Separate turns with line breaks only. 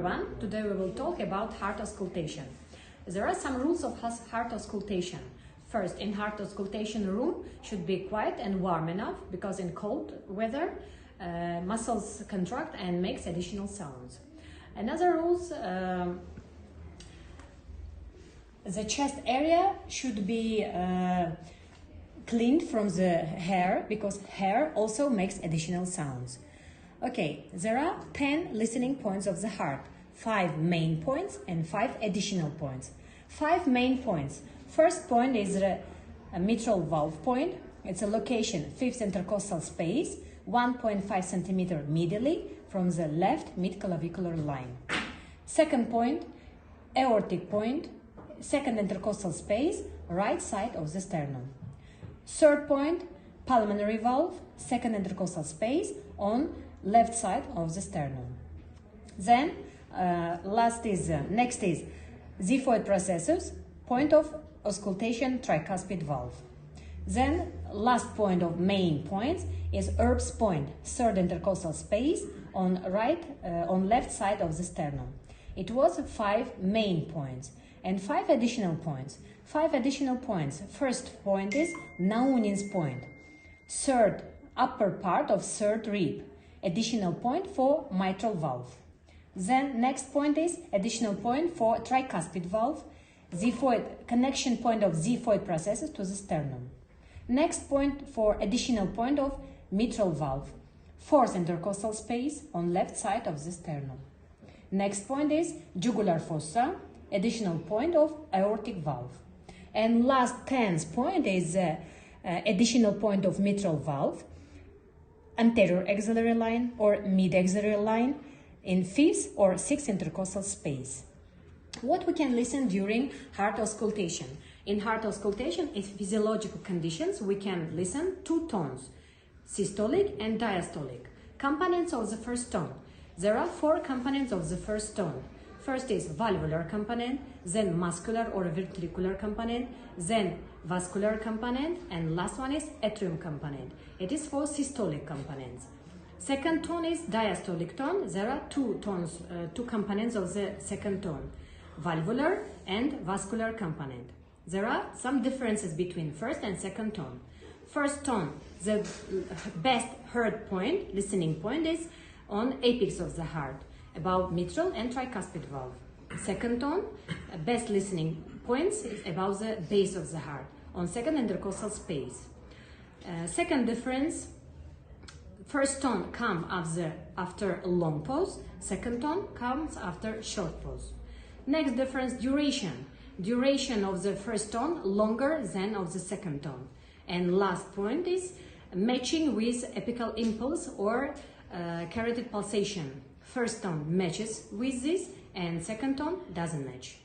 everyone, today we will talk about heart auscultation. There are some rules of heart auscultation. First, in heart auscultation room should be quiet and warm enough because in cold weather muscles contract and makes additional sounds. Another rules, the chest area should be cleaned from the hair because hair also makes additional sounds. Okay, there are 10 listening points of the heart, 5 main points and 5 additional points. 5 main points. First point is a mitral valve point. It's a location 5th intercostal space, 1.5 centimeter medially from the left mid-clavicular line. Second point, aortic point, 2nd intercostal space, right side of the sternum. Third point, pulmonary valve, 2nd intercostal space on left side of the sternum. Then next is xiphoid processus, point of auscultation tricuspid valve. Then last point of main points is Erb's point, 3rd intercostal space on left side of the sternum. It was 5 main points and 5 additional points. 5 additional points. First point is Naunin's point, third upper part of third rib, additional point for mitral valve. Then next point is additional point for tricuspid valve, xiphoid connection point of xiphoid processes to the sternum. Next point for additional point of mitral valve, 4th intercostal space on left side of the sternum. Next point is jugular fossa, additional point of aortic valve. And last 10th point is additional point of mitral valve, anterior axillary line or mid-axillary line in 5th or 6th intercostal space. What we can listen during heart auscultation? In heart auscultation, in physiological conditions, we can listen 2 tones, systolic and diastolic. Components of the first tone. There are 4 components of the first tone. First is valvular component, then muscular or ventricular component, then vascular component, and last one is atrium component. It is for systolic components. Second tone is diastolic tone. There are 2 tones, 2 components of the second tone, valvular and vascular component. There are some differences between first and second tone. First tone, the best heard point, listening point is on apex of the heart, about mitral and tricuspid valve. Second tone, best listening points is about the base of the heart, on 2nd intercostal space. Second difference, first tone comes after a long pause, second tone comes after short pause. Next difference, duration. Duration of the first tone longer than of the second tone. And last point is matching with apical impulse or carotid pulsation. First tone matches with this and second tone doesn't match.